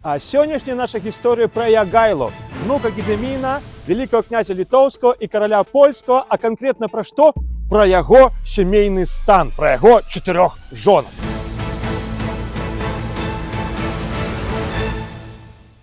А сённяшняя наша гісторыя пра Ягайлу, внука Гедэміна, великого князя літоўскага і караля польскага, а канкрэтна пра што? Пра яго сямейны стан, пра яго 4 жонак.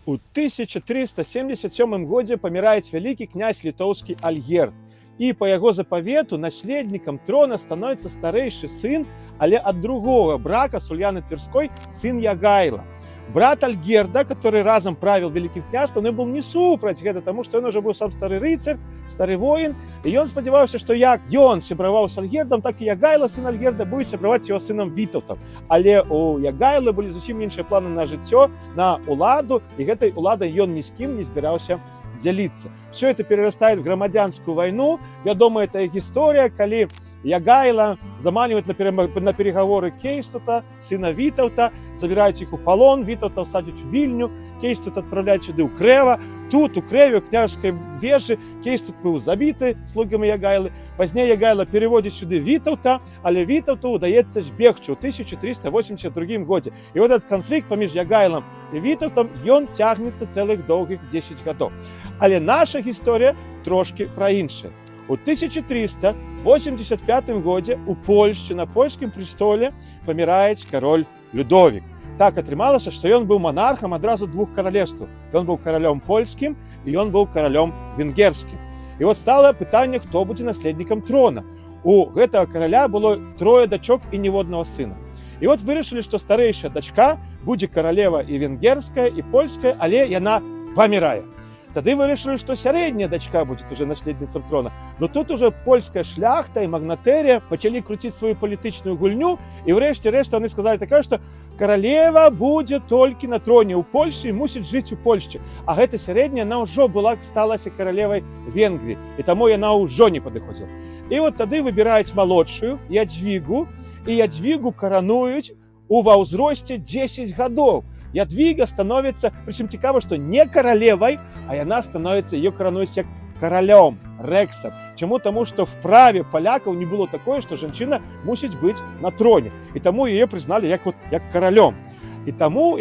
У 1377 годзе паміраюць вялікі князь літоўскі Альгерд. І па яго запавету наследнікам трона становіцца старэйшы сын, але ад другога брака з Ульяны Тверской сын Ягайла. Брат Альгерда, который разом правил Великим княжеством, он был не супраць гэта, потому что он уже был сам стары рыцарь, стары воин, и он спадзяваўся, что як ён сябраваў з Альгердом, так и Ягайла, сын Альгерда, будет сябраваць его сыном Вітаўтам. Але у Ягайлы были зусім іншыя планы на жыццё, на уладу, и гэтай уладай ён ні з кім не збіраўся дзяліцца. Все это перерастает в грамадзянскую войну. Вядомая эта гісторыя, калі Ягайла заманивает на переговоры Кейстута, сына Вітаўта, забирают их у полон, Вітаўта садят в Вільню, Кейстут отправляют сюда у Крэва. Тут, у Крэве, у княжеской вежы, Кейстут был забиты слугами Ягайлы. Пазней Ягайла переводит сюда Вітаўта, але Вітаўту удаецца збегчы ў 1382 годзе. І вот этот конфликт паміж Ягайлам і Вітаўтам, ён цягнецца цэлых доўгіх 10 гадоў. Але наша гісторыя трошки пра іншае. У 1385 годзе у Польшчы на польскім престоле памірае кароль Людовік. Так атрымалася, што ён быў монархам адразу двух каралевстваў. Ён быў каралём польскім і ён быў каралём венгерскім. І вот стало пытанне, хто будзе наследнікам трона. У гэтага караля было 3 дачок і ніводнага сына. І вот вырашылі, што старэйшая дачка будзе каралева і венгерская, і польская, але яна памірае. Тады вырашылі, што сярэдняя дачка будзе уже наследніцам трона. Но тут уже польская шляхта і магнатэрія пачалі круціць сваю палітычную гульню, і ўрэшце рэшт яны сказалі такое, што каралева будзе толькі на троне ў Польшы і мусіць жыць у Польшчы. А гэта сярэдняя, яна ўжо сталася каралевай Венгрыі, і таму яна ўжо не падыходзіла. І вот тады выбіраюць малодшую Ядвігу, і Ядвігу карануюць ва ўзросце 10 гадоў. Ядвіга становіцца, прычым цікава, што не каралевай, а яна становіцца, ее карануюць як каралём, рэксам. Чаму? Таму што в праве палякаў не было такое, што жанчына мусіць быць на троне. І таму яе прызналі як каралём. І таму,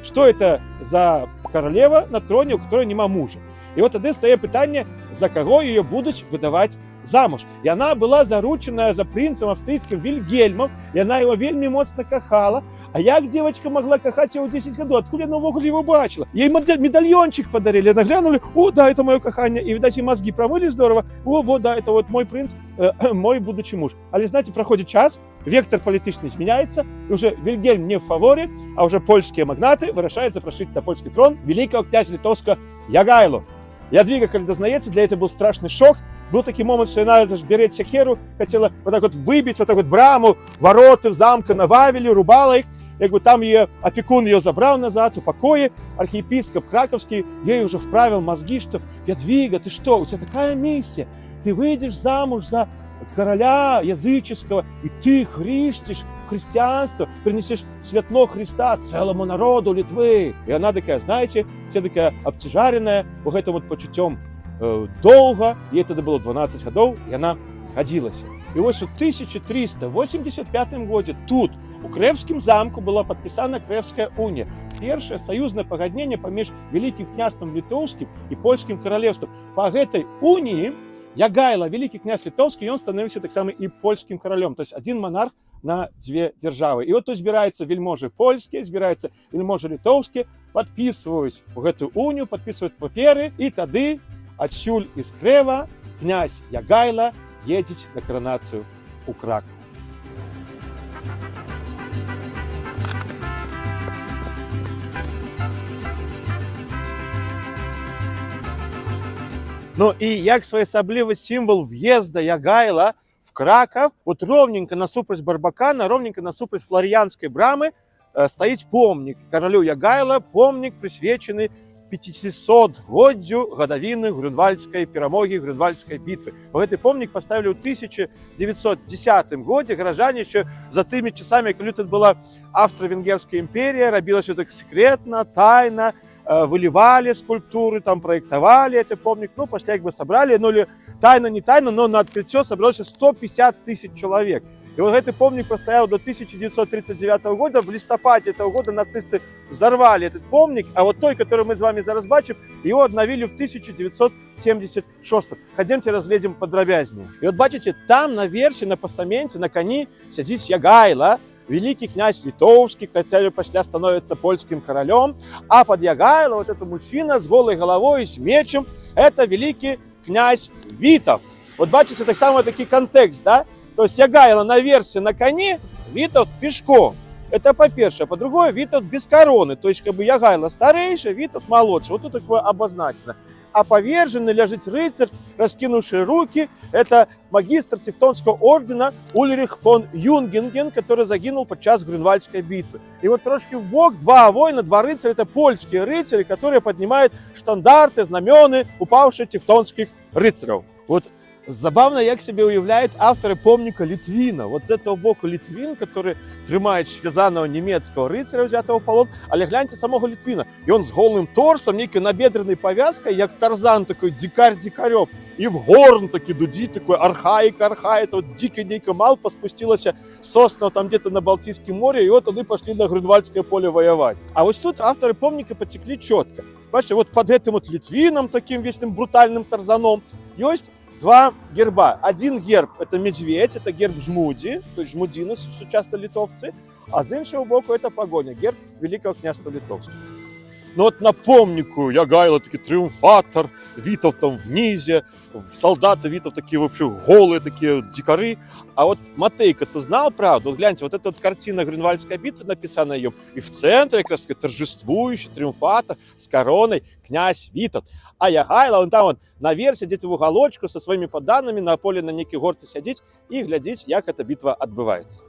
што это за каралева на троне, у которой няма мужа. І вот тады стае пытанне, за каго яе будуць выдаваць замуж. Яна была заручаная за прынцам австрыйскім Вільгельмам, яна его вельмі моцна кахала. А як девочка могла кахать его 10 годов? Откуда она вогуле его бачила? Ей медальончик подарили, она глянули, о, да, это мое кахание. И, видать, и мозги промыли здорово. О, вот, да, это вот мой принц, мой будущий муж. Але, знаете, проходит час, вектор политичный изменяется, и уже Вильгельм не в фаворе, а уже польские магнаты вырашают запрошить на польский трон великого князя литовского Ягайлу. Ядвига, когда дознаецца, для этого был страшный шок. Был такой момент, что она берет секеру, хотела вот так вот выбить вот так вот браму, вороты в замка на Вавелі, рубала их. Там ее опекун ее забрал назад, у покое, архиепископ Краковский ей уже вправил мозги, что Ядвига, ты что, у тебя такая миссия, ты выйдешь замуж за короля языческого, и ты хрестишь христианство, принесешь святло Христа целому народу Литвы. И она такая, знаете, вся такая обцяжаренная, у гэтым вот почуццём долго, ей тогда было 12 годов, и она сгодилась. И вот в 1385 году тут, у Крэўскім замку, была падпісана Крэўская унія. Першае саюзнае пагадненне паміж Великім княствам літоўскім і польскім каралевствам. Па гэтай уніі Ягайла, великий князь літоўскі, ён становіўся таксама і польскім каралём. То есть один монарх на две дзяржавы. І вот тут збіраюцца вельможы польскія, збіраюцца вельможы літоўскія, падпісваюць гэтую унію, падпісваюць паперы, і тады адсюль из Крэва князь Ягайла едзець на каранацыю у Кракаў. Ну и як своеасаблівы символ въезда Ягайла в Краков, вот ровненько насупраць Барбакана, ровненько насупраць Флоріянскай брамы стоїть помнік каралю Ягайла, помнік прысвечаны 500-годдзю гадавіны Грюнвальдскай перамогі, Грюнвальдскай бітвы. Гэты помнік поставілі ў 1910 годзе. Гараджане еще за тымі часамі, калі тут была Австро-Венгерская імперія, рабілася так секретна, тайна, выливали скульптуры, там проектовали этот помник, после собрали, тайно, не тайно, но на открытие собралось 150 тысяч человек. И вот этот помник простоял до 1939 года. В листопаде этого года нацисты взорвали этот помник, а вот той, который мы с вами зараз бачим, его обновили в 1976. Ходемте разглядим подробязнее. И вот бачите, там наверсе, на постаменте, на коні сидит Ягайло, великий князь литовский, который после становится польским королем, а под Ягайло вот этот мужчина с голой головой, с мечем, это великий князь Витовт. Вот бачите, так само такий контекст, да? То есть Ягайло наверсе на коне, Витовт пешком. Это по-перше. А по-другое, Витовт без короны. То есть как бы Ягайло старейший, Витовт младший. Вот тут такое обозначено. А поверженный лежит рыцарь, раскинувший руки. Это магистр Тевтонского ордена Ульрих фон Юнгенген, который загинул подчас Грюнвальдской битвы. И вот трошки вбок два воина, два рыцаря. Это польские рыцари, которые поднимают штандарты, знамены упавших тевтонских рыцарей. Вот забавно, як себе уявляют авторы помника Литвина. Вот с этого боку Литвин, который тримает связанного немецкого рыцаря, взятого в полон. Але гляньте самого Литвина. И он с голым торсом, некой набедренной повязкой, як Тарзан такой дикарь дикарем. И в горн таки дудит, такой архаик. Это вот дикий малпа спустилась сосна там где-то на Балтийском море, и вот они пошли на Грюнвальдское поле воевать. А вот тут авторы помника потекли четко. Бачите, вот под этим вот Литвином, таким весьмым брутальным Тарзаном, есть два герба. Один герб – это медведь, это герб Жмуди, то есть Жмудины, часто литовцы, а с іншого боку – это погоня, герб Великого княжества Литовского. Ну вот на помнику Ягайло такий триумфатор, Витовт там внизе, солдаты Витовт такие вообще голые, такие дикари. А вот Матейко-то знал правду? Вот гляньте, вот эта вот картина Грюнвальдской битвы, написана ее, и в центре как раз таки торжествующий триумфатор с короной князь Витовт. А Ягайло, он там наверх сидит в уголочку со своими подданными, на поле на некій горці сидить і глядіть, як эта битва відбувається.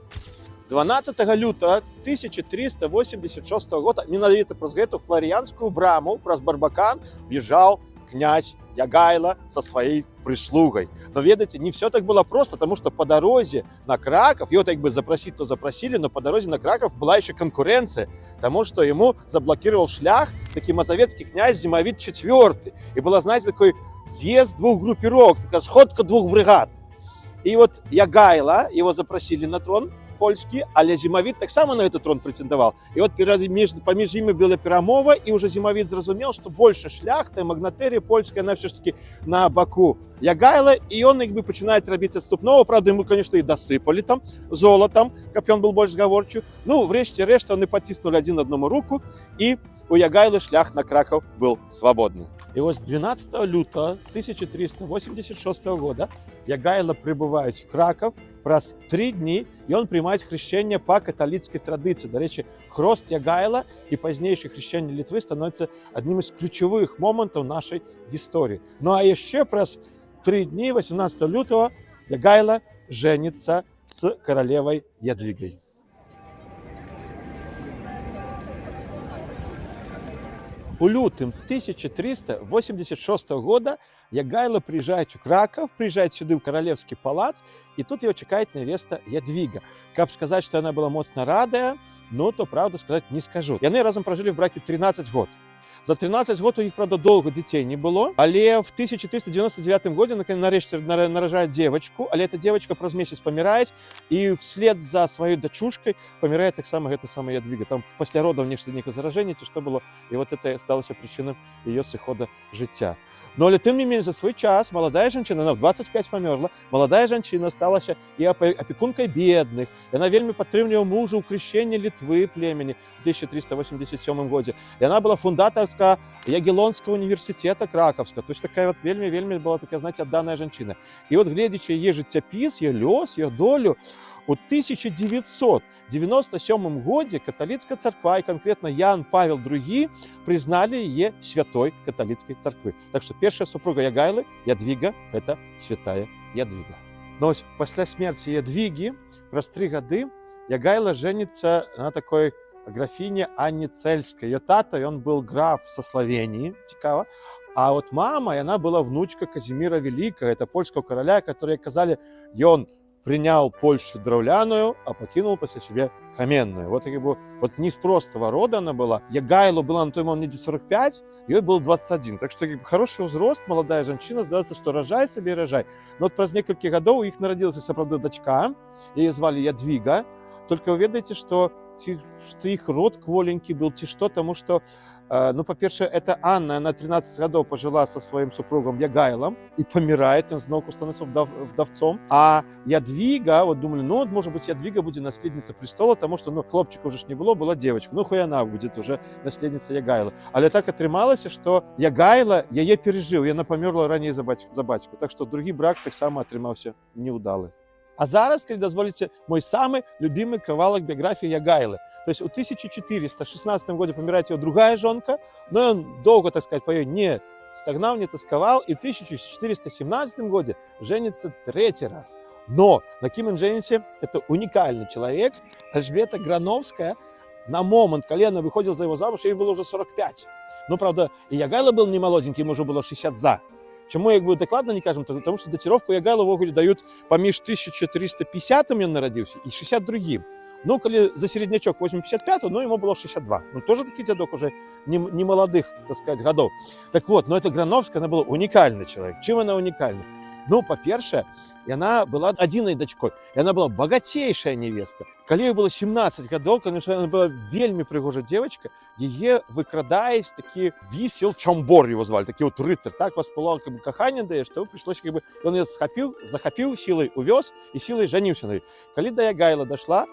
12 лютого 1386 года, менавіта праз гэту Флоріянскую браму, праз Барбакан, въезжал князь Ягайло со своей прислугой. Но, ведаете, не все так было просто, потому что по дороге на Краков, его так бы запросить, то запросили, но по дороге на Краков была еще конкуренция, потому что ему заблокировал шлях такой мазовецкий князь Зимовит IV. И была, знаете, такой съезд двух группировок, такая сходка двух бригад. И вот Ягайло, его запросили на трон польский, але Зимовит так само на этот трон претендовал. И вот поміж ими была перемова, и уже Зимовит зразумел, что больше шляхта, магнатерия польская, она все-таки на боку Ягайло, и он как бы начинает робить отступного. Правда, ему, конечно, и досыпали там золотом, как он был больше сговорчив. Ну, врешті-решт, они потиснули один одному руку, и у Ягайло шлях на Краков был свободный. И вот с 12 лютого 1386 года Ягайло прибывает в Краков праз 3 дні, і он приймає хрещення по католицькій традиції. До речі, хрост Ягайло і пізніше хрещення Литви становиться одним із ключових моментів нашої історії. Ну а ще праз 3 дні, 18 лютого, Ягайло жениться з королевою Ядвигою. У лютым 1386 года Ягайло приезжает в Краков, приезжает сюда в Королевский палац, и тут его чекает невеста Ядвига. Как сказать, что она была моцно радая, но то правду сказать не скажу. И они разом прожили в браке 13 год. За 13 год у них, правда, долго детей не было, але в 1399 году нарешті наражает девочку, але эта девочка праз месяц помирает, и вслед за своей дочушкой помирает так само эта самая Ядвига. Там после родов нечто некое заражение, то что было, и вот это стало причиной ее сыхода життя. Но але тем не менее за свой час молодая женщина, она в 25 померла, молодая женщина сталась и опекункой бедных, и она вельми подтрымлівала мужа у крещения Литвы племени в 1387 году. И она была фундаторска Ягеллонского университета Краковска. То есть такая вот вельми была такая, знаете, отданная женщина. И вот глядячи ее життєпіс, ее лёс, ее долю, у 1997 году католицкая церква, и конкретно Ян Павел II, признали ее святой католицкой церкви. Так что первая супруга Ягайлы, Ядвига, это святая Ядвига. Но после смерти Ядвиги, праз 3 года, Ягайло женится на такой графине Анне Цельской. Ее тата, он был граф со Словении, цікаво. А вот мама, и она была внучка Казимира Великого, это польского короля, которые сказали, он принял Польшу драўляную, а покинул после себя каменную. Вот, как бы, вот не с простого рода она была. Ягайлу было на той момент 45, ей был 21. Так что как бы, хороший возраст, молодая женщина, здаецца, что рожай себе и рожай. Но вот праз некалькі гадоў у іх нарадзілася сапраўды дачка, яе звали Ядвига. Только вы ведаеце, что их род кволенький был, ці что, потому что, ну, по-перше, это Анна, она 13 годов пожила со своим супругом Ягайлом и помирает, он знову становится вдовцом. А Ядвига, вот думали, ну, может быть, Ядвига будет наследница престола, потому что, ну, хлопчика уже ж не было, была девочка. Ну, хоть она будет уже наследница Ягайла. Але так атрымалася, что Ягайла яе пережил, и она померла ранее за бацьку. Так что другі брак таксама атрымаўся неудалы. А зараз, калі дазволіце, мой самый любимый кавалак биографии Ягайлы. То есть в 1416 году помирает его другая жонка, но он долго, так сказать, по ее не стогнал, не тосковал, и в 1417 году женится третий раз. Но на кім он женится, это уникальный человек, Эльжбета Грановская. На момент, когда она выходила за его замуж, ей было уже 45. Ну, правда, и Ягайла был не молоденький, ему уже было 60 за. Чому, якби, докладно не кажемо? Тому що датировку Ягайлу в дають поміж 1450-м він народився і 62-м. Ну, коли за середнячок 85-го, ну, ему было 62. Ну, тоже такой дядок уже не молодых, так сказать, годов. Так вот, но эта Грановская, она была уникальный человек. Чем она уникальна? Ну, по-перше, она была одиной дочкой, и она была богатейшая невеста. Когда ей было 17 годов, конечно, она была вельми пригожая девочка, ее выкрадаясь, такие висел Чомбор его звали, такие вот рыцарь, так воспылал как бы кахание, да, что пришлось как бы, он ее захопил, силой увез и силой женился на ней. Когда до Ягайла дошла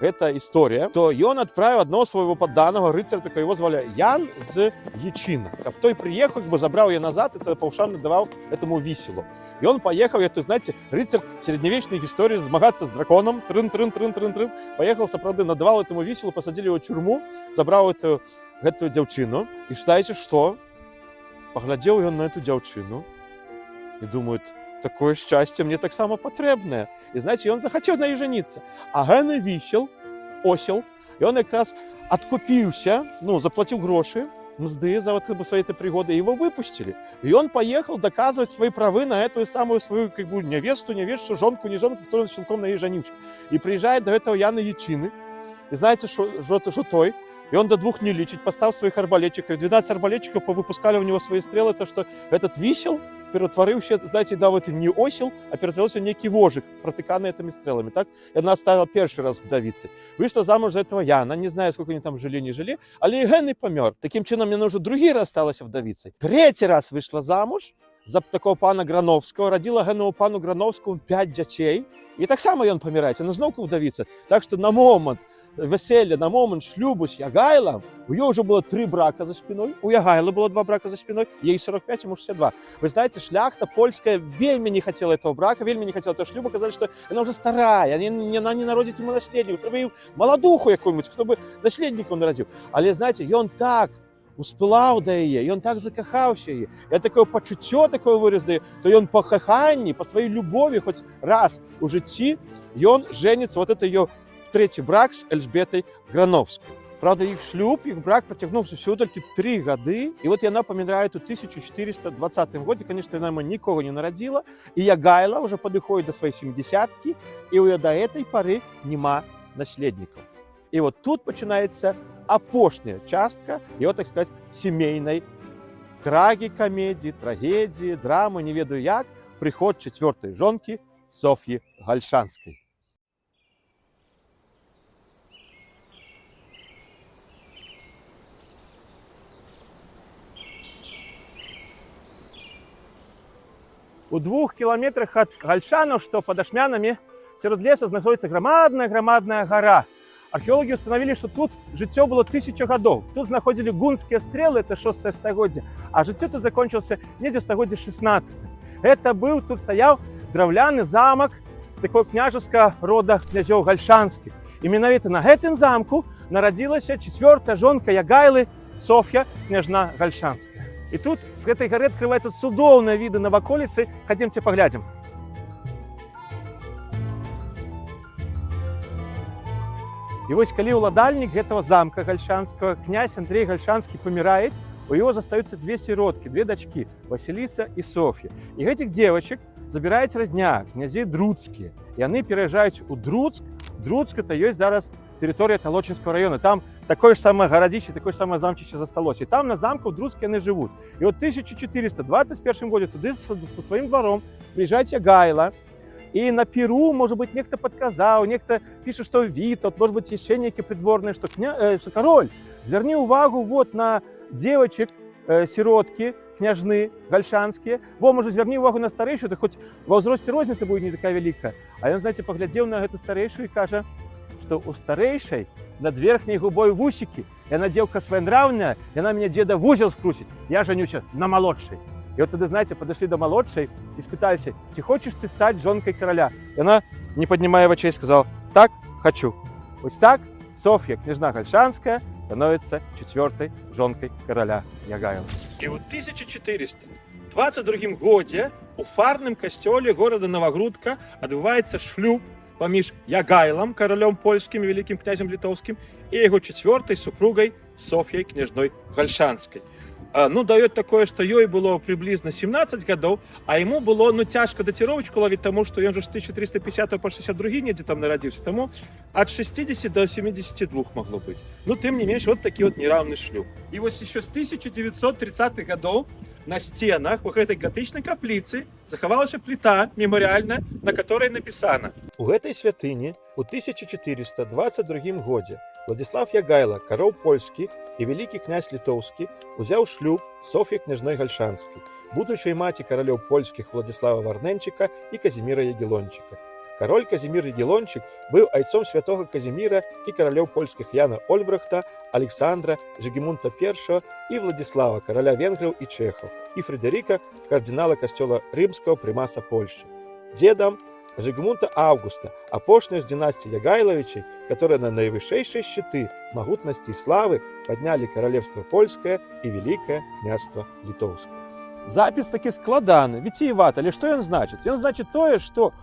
эта история, то он отправил одного своего подданного рыцаря, такого его звали Ян з Ячина. А той приехал, как бы забрал ее назад и по ушам давал этому виселу. И он поехал, это, знаете, рыцарь средневечной истории, змагаться с драконом, трын-трын-трын-трын-трын. Поехал, соправды, надавал этому виселу, посадили его в тюрьму, забрал эту девчину. И считаете, что? Поглядел он на эту девчину и думает, такое счастье мне так само потребное. И, знаете, он захотел на ней жениться. А ген висел, осел, и он как раз откупился, ну, заплатил гроши, мзды за вот как бы свои эти пригоды, его выпустили. И он поехал доказывать свои правы на эту самую свою как бы невесту, жонку, не жонку, которую он щенком на ней женился. И приезжает до этого Яна Ячины. И знаете, что той? И он до 2 не лечит, поставил своих арбалетчиков. 12 арбалетчиков повыпускали у него свои стрелы, то что этот висел перетворився, знаете, да, вот не осел, а перетворился в некий вожик, протыканный этими стрелами, так? И она оставила первый раз вдовицей. Вышла замуж за этого Яна, не знаю, сколько они там жили, не жили, але и ген и помер. Таким чином, мне уже другий раз осталась вдовицей. Третий раз вышла замуж за такого пана Грановского, родила генову пану Грановскому 5 детей. И так само он помирает, она знову вдовица. Так что на момент весілля, на момент шлюбу з Ягайлом, у нього вже було 3 брака за спиною, у Ягайла було 2 брака за спиною, їй 45, йому 62. Ви знаєте, шляхта польська вельми не хотела этого брака, вельми не хотела этого шлюба, казали, что она уже старая, она не народит ему наследника, треба їй молодуху якусь, щоб наслідника народив. Але, знаєте, він так успілав до її, і він так закохався її, і таке почуття таке виріс до її, то він по коханні, по своїй любові, хоч раз у житті, він жениться, вот это її третий брак с Эльжбетой Грановской. Правда, их шлюб, их брак протягнувся всего только 3 годы. И вот она помирает в 1420 году. Конечно, она ему никого не народила. И Ягайла уже подходит до своей 70-ки. И у нее до этой поры нема наследников. И вот тут начинается опошняя частка его, так сказать, семейной трагикомедии, трагедии, драмы, не ведаю як, приход 4-й жонки Софьи Гальшанской. У 2 километрах от Гальшанов, что под Ашмянами, среди леса находится громадная гора. Археологи установили, что тут житье было 1000 годов. Тут находили гунские стрелы, это 6 стагодие, а житье тут закончился не в стагодие 16. Это был, тут стоял драўляны замок такого княжеского рода князёў Гальшанских. Именно на этом замку народилась 4-я жонка Ягайлы Софья, княжна Гальшанская. И тут с этой горы открываются цудоўныя виды на ваколицы. Пойдемте поглядим. И вот коли уладальник этого замка Гальшанского, князь Андрей Гальшанский, помирает, у него застаются 2 сиротки, 2 дочки, Василиса и Софья. И этих девочек забіраецца радня, князі друцкія. Яны пераязджаюць у Друцк. Друцк это ёсць зараз тэрыторыя Талочынскага района. Там такое ж самае гарадзіще, такое ж самае замчышча засталося. І там на замку ў Друцке яны жывуць. І от 1421 годзе туды са сваім дваром прыязджаць Ягайла. І на Перу, может быть, нехта подказаў, нехта піша, што Вітаўт, может быть, яшчэ нейкі прыдворны, што кароль, звярні ўвагу вот на девочек, сироткі, княжны, гальшанскія. Во, можа, звярні ўвагу на старэйшую, то хоць ва ўзросце розніца будзе не такая вялікая. А ён, знаете, паглядзеў на гэту старэйшую і кажа, што ў старэйшай над верхняй губой вусікі, яна дзеўка своенравная, яна мяне дзеда вузел скруціць, я жанюся на малодшай. И вот тогда, знаете, подошли до молодшей и спытались, ты хочешь ты стать жонкой короля? И она, не поднимая очей, сказала, так, хочу. Вот так Софья, княжна Гальшанская, становится 4-й жонкой короля Ягайла. И в 1422 году у фарным костеле города Новогрудка отбывается шлюб поміж Ягайлом, королем польским и великим князем литовским, и его 4-й супругой Софьей, княжной Гальшанской. Ну, дает такое, что ей было приблизно 17 годов, а ему было, ну, тяжко датировочку ловить, тому, что он же с 1350 по 62 где там народился, тому от 60 до 72 могло быть. Ну, тем не меньше, вот такие вот неравный шлюб. И вот еще с 1930-х годов на стенах вот этой готычной каплицы заховалась плита мемориальная, на которой написано: у этой святыни у 1422 году Владислав Ягайла, король польский и великий князь литовский, узял шлюб Софьи княжной Гальшанской, будущей мати королев польских Владислава Варненчика и Казимира Ягеллончика. Король Казимир Ягеллончик был отцом святого Казимира и королев польских Яна Ольбрахта, Александра, Жигемунта I и Владислава, короля венгров и чехов, и Фредерика, кардинала костела римского примаса Польши. Дедом Жигмунта Августа, опошня из династии Ягайловичей, которые на наивысшейшие щиты могутности и славы подняли королевство польское и великое княжество литовское. Запись таки складаны, витиевато, але что он значит? Он значит то, что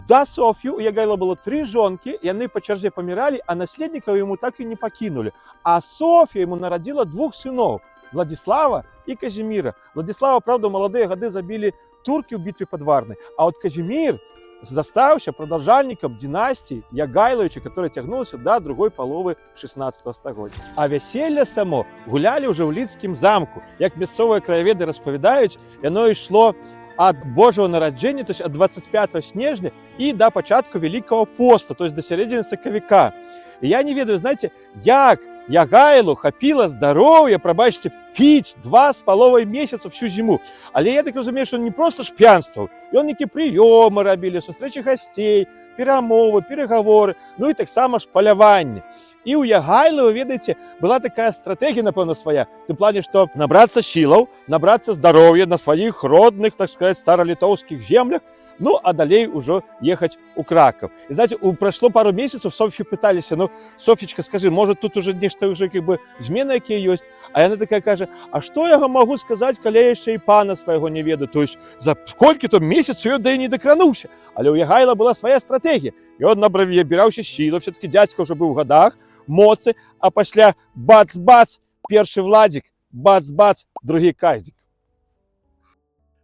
до Софьи у Ягайла было 3 жонки, и они по черзе помирали, а наследников ему так и не покинули. А Софья ему народила 2 сынов, Владислава и Казимира. Владислава, правда, в молодые годы забили турки в битве под Варной, а вот Казимир застався продолжальником династии Ягайловича, которая тягнулась до другой половы 16 стагоддзя. А веселье само гуляли уже в Лідськім замку. Як місцеві краєведи розповідають, воно йшло от Божого народження, то есть от 25 снежня и до початку Великого поста, то есть до середины соковика. И я не ведаю, знаете, як Ягайлу хапіла здоров'я, пробачте, пить 2,5 месяца всю зиму. Але я так разумею, что он не просто ж пьянствовал, и он некие приемы робили, встречи гостей, перамовы, переговоры, ну и так само ж поляванне. И у Ягайлы, вы ведаете, была такая стратегия, напевно, своя, в том плане, что набраться силов, набраться здоровья на своих родных, так сказать, старолитовских землях, ну, а далее уже ехать у Краков. И знаете, прошло пару месяцев, Софью пытались, ну, Софьечка, скажи, может, тут уже нечто уже как бы змены какие есть? А она такая каже, а что я могу сказать, коли я еще и пана своего не веду? То есть за сколько-то месяцев я до и не докранувся. Але у Ягайла была своя стратегия. И он набирался силы, все-таки дядька уже был в годах, моцы, а после бац-бац, первый Владик, бац-бац, другий Каздик.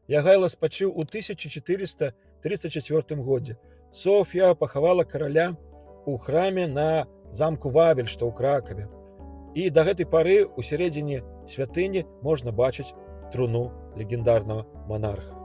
Ягайла спочив у 1434 году. Софья поховала короля у храме на замку Вавель, что у Кракове. И до этой поры у середине святыни можно бачить труну легендарного монарха.